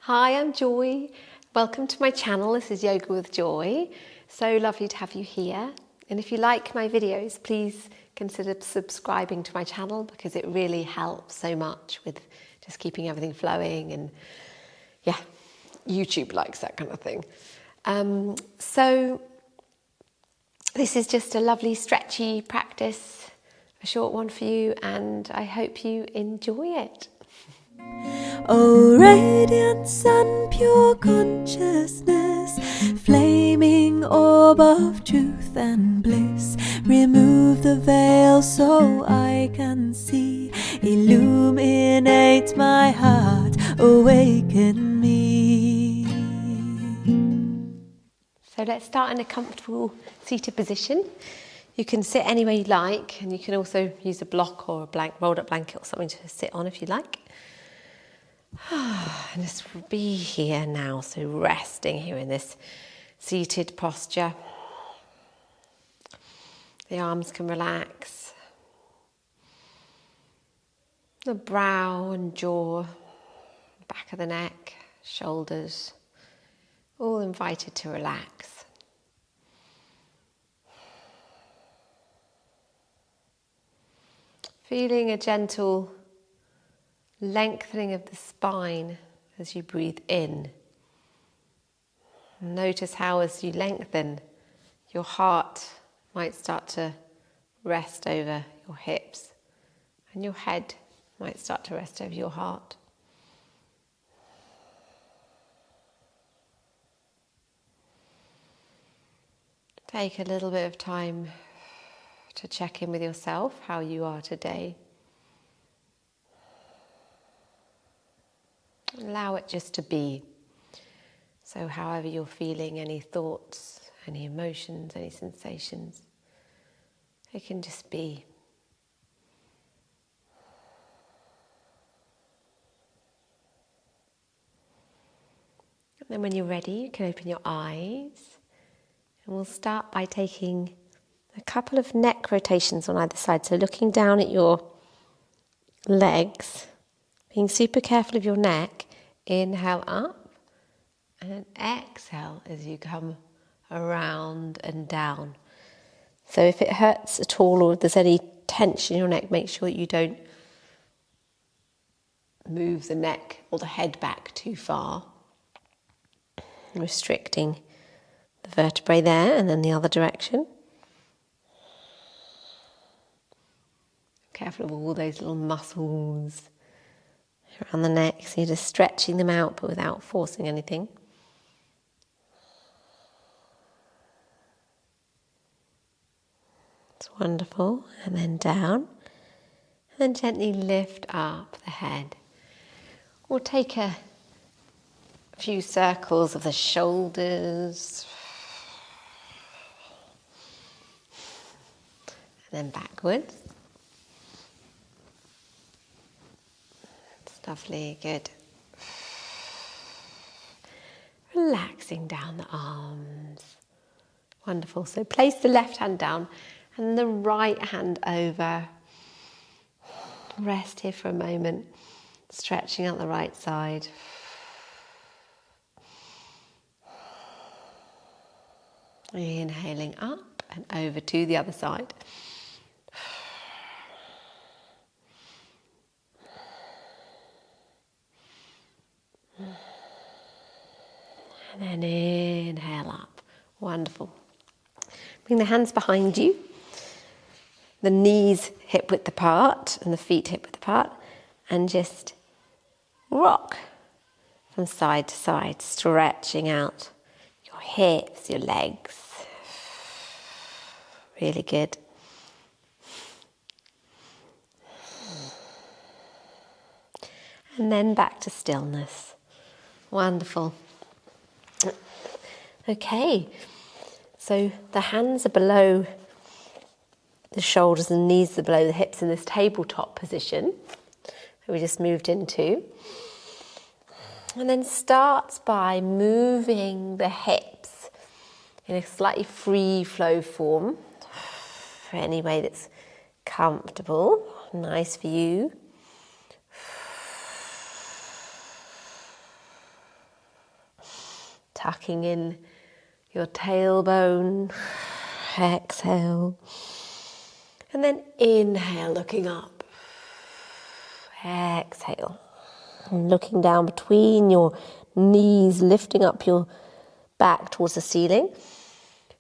Hi, I'm Joy. Welcome to my channel. This is Yoga with Joy. So lovely to have you here. And if you like my videos, please consider subscribing to my channel because it really helps so much with just keeping everything flowing, and yeah, YouTube likes that kind of thing. So this is just a lovely stretchy practice, a short one for you, and I hope you enjoy it. Oh, radiant sun, pure consciousness, flaming orb of truth and bliss, remove the veil so I can see, illuminate my heart, awaken me. So let's start in a comfortable seated position. You can sit any way you like, and you can also use a block or a rolled up blanket or something to sit on if you like. And just be here now, so resting here in this seated posture. The arms can relax. The brow and jaw, back of the neck, shoulders, all invited to relax. Feeling a gentle lengthening of the spine as you breathe in. Notice how as you lengthen, your heart might start to rest over your hips, and your head might start to rest over your heart. Take a little bit of time to check in with yourself, how you are today. Allow it just to be. So however you're feeling, any thoughts, any emotions, any sensations, it can just be. And then when you're ready, you can open your eyes. And we'll start by taking a couple of neck rotations on either side. So looking down at your legs, being super careful of your neck. Inhale up and exhale as you come around and down. So if it hurts at all or if there's any tension in your neck, make sure you don't move the neck or the head back too far, restricting the vertebrae there and then the other direction. Careful of all those little muscles around the neck, so you're just stretching them out but without forcing anything. It's wonderful. And then down, and then gently lift up the head. Or take a few circles of the shoulders, and then backwards. Lovely, good. Relaxing down the arms. Wonderful. So place the left hand down and the right hand over. Rest here for a moment, stretching out the right side. Inhaling up and over to the other side. And then inhale up. Wonderful. Bring the hands behind you. The knees hip width apart and the feet hip width apart. And just rock from side to side, stretching out your hips, your legs. Really good. And then back to stillness. Wonderful. Okay, so the hands are below the shoulders and the knees are below the hips in this tabletop position that we just moved into. And then starts by moving the hips in a slightly free flow form, for any way that's comfortable, nice for you. tucking in your tailbone. Exhale. And then inhale, looking up. Exhale. And looking down between your knees, lifting up your back towards the ceiling.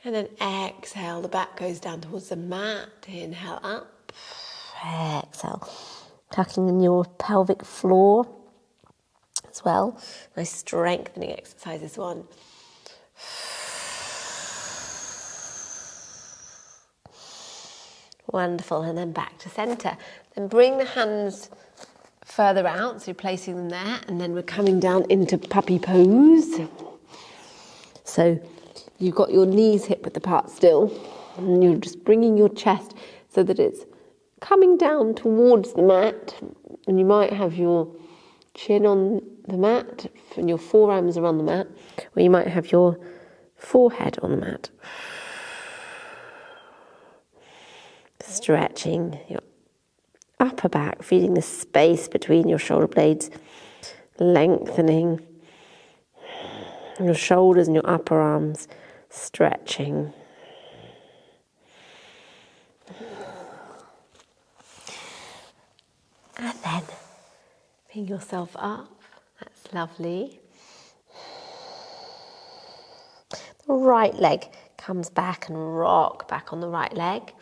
And then exhale, the back goes down towards the mat. Inhale up. Exhale. Tucking in your pelvic floor as well. Nice strengthening exercise, this one. Wonderful. And then back to centre. Then bring the hands further out, so you're placing them there, and then we're coming down into puppy pose. So you've got your knees hip width apart still, and you're just bringing your chest so that it's coming down towards the mat, and you might have your chin on the mat and your forearms are on the mat, or you might have your forehead on the mat. Stretching your upper back, feeling the space between your shoulder blades, lengthening your shoulders and your upper arms, stretching. And then bring yourself up. That's lovely. The right leg comes back and rock back on the right leg.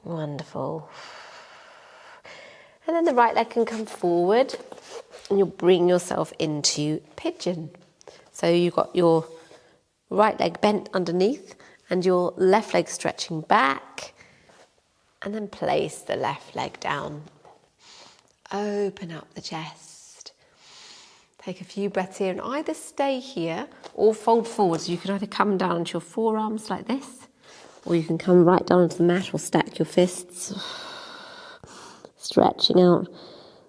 Wonderful. And then the right leg can come forward and you'll bring yourself into pigeon. So you've got your right leg bent underneath and your left leg stretching back, and then place the left leg down. Open up the chest. Take a few breaths here and either stay here or fold forward. So you can either come down onto your forearms like this, or you can come right down onto the mat or stack your fists. Stretching out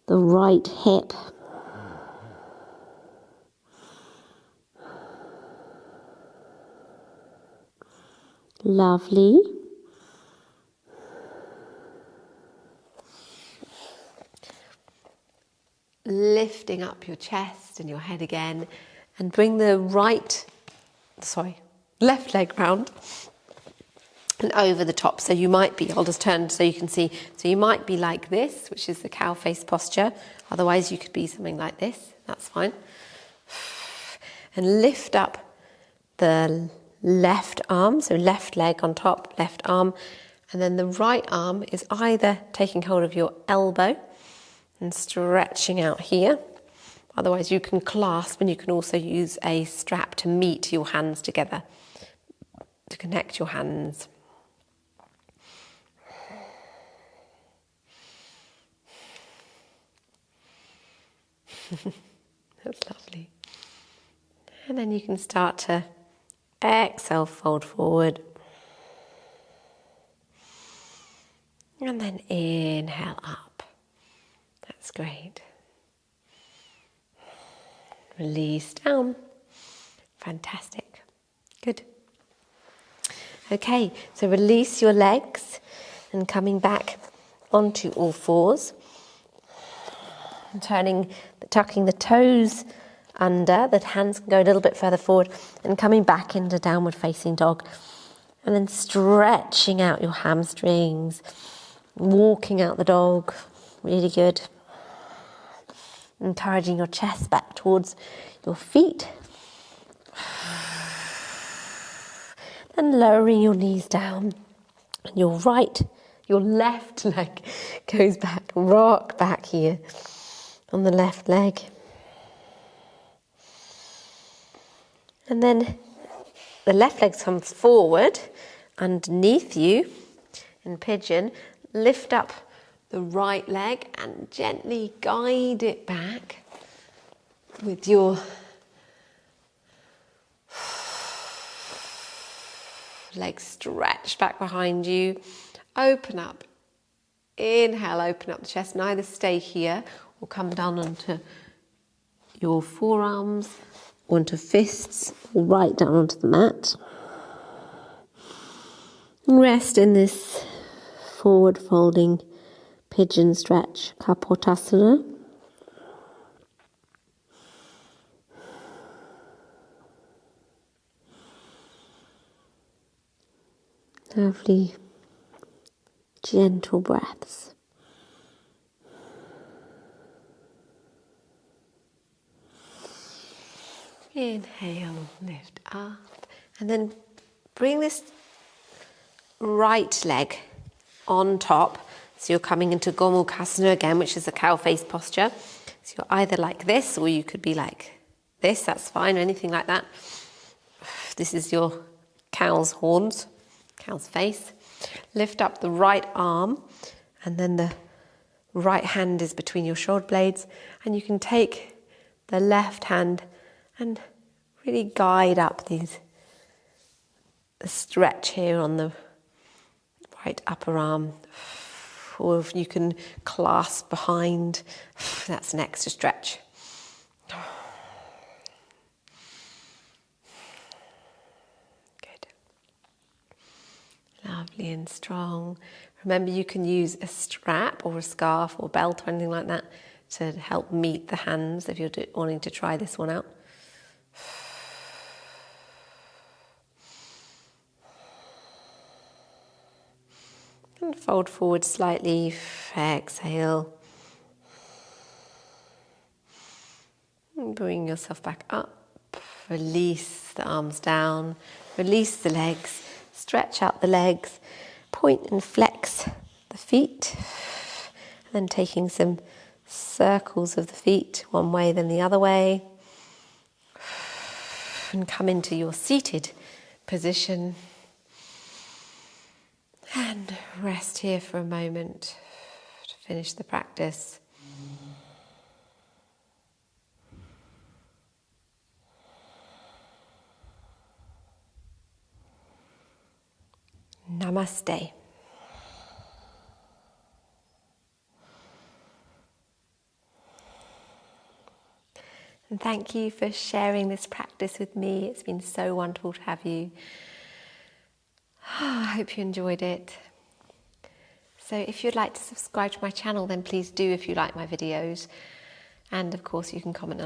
the right hip. Lovely. Lifting up your chest and your head again, and bring the left leg round and over the top. So you might be, I'll just turn so you can see, so you might be like this, which is the cow face posture. Otherwise you could be something like this, that's fine. And lift up the left arm, so left leg on top, left arm, and then the right arm is either taking hold of your elbow and stretching out here. Otherwise you can clasp, and you can also use a strap to meet your hands together, to connect your hands. That's lovely. And then you can start to exhale, fold forward. And then inhale up. That's great. Release down. Fantastic. Good. Okay, so release your legs and coming back onto all fours. And tucking the toes under, the hands can go a little bit further forward, and coming back into downward facing dog. And then stretching out your hamstrings, walking out the dog, really good. Encouraging your chest back towards your feet. Then lowering your knees down, and your left leg goes back, rock back here on the left leg. And then the left leg comes forward underneath you in pigeon. Lift up the right leg and gently guide it back with your legs stretched back behind you. Open up. Inhale, open up the chest, and either stay here or come down onto your forearms, onto fists, or right down onto the mat. Rest in this forward folding Pigeon stretch, kapotasana. Lovely, gentle breaths. Inhale, lift up, and then bring this right leg on top. So you're coming into gomukasana again, which is a cow face posture. So you're either like this, or you could be like this, that's fine, or anything like that. This is your cow's horns, cow's face. Lift up the right arm, and then the right hand is between your shoulder blades, and you can take the left hand and really guide up the stretch here on the right upper arm. Or if you can clasp behind, that's an extra stretch. Good. Lovely and strong. Remember, you can use a strap or a scarf or belt or anything like that to help meet the hands if you're wanting to try this one out. And fold forward slightly, exhale. And bring yourself back up, release the arms down, release the legs, stretch out the legs, point and flex the feet. And then taking some circles of the feet, one way then the other way. And come into your seated position. And rest here for a moment to finish the practice. Namaste. And thank you for sharing this practice with me. It's been so wonderful to have you. I hope you enjoyed it. So if you'd like to subscribe to my channel, then please do if you like my videos. And of course you can comment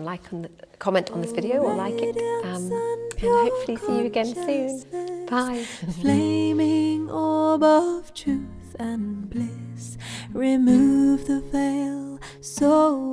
on this video or like it. And hopefully see you again soon. Bye. Flaming orb of truth and bliss, remove the veil so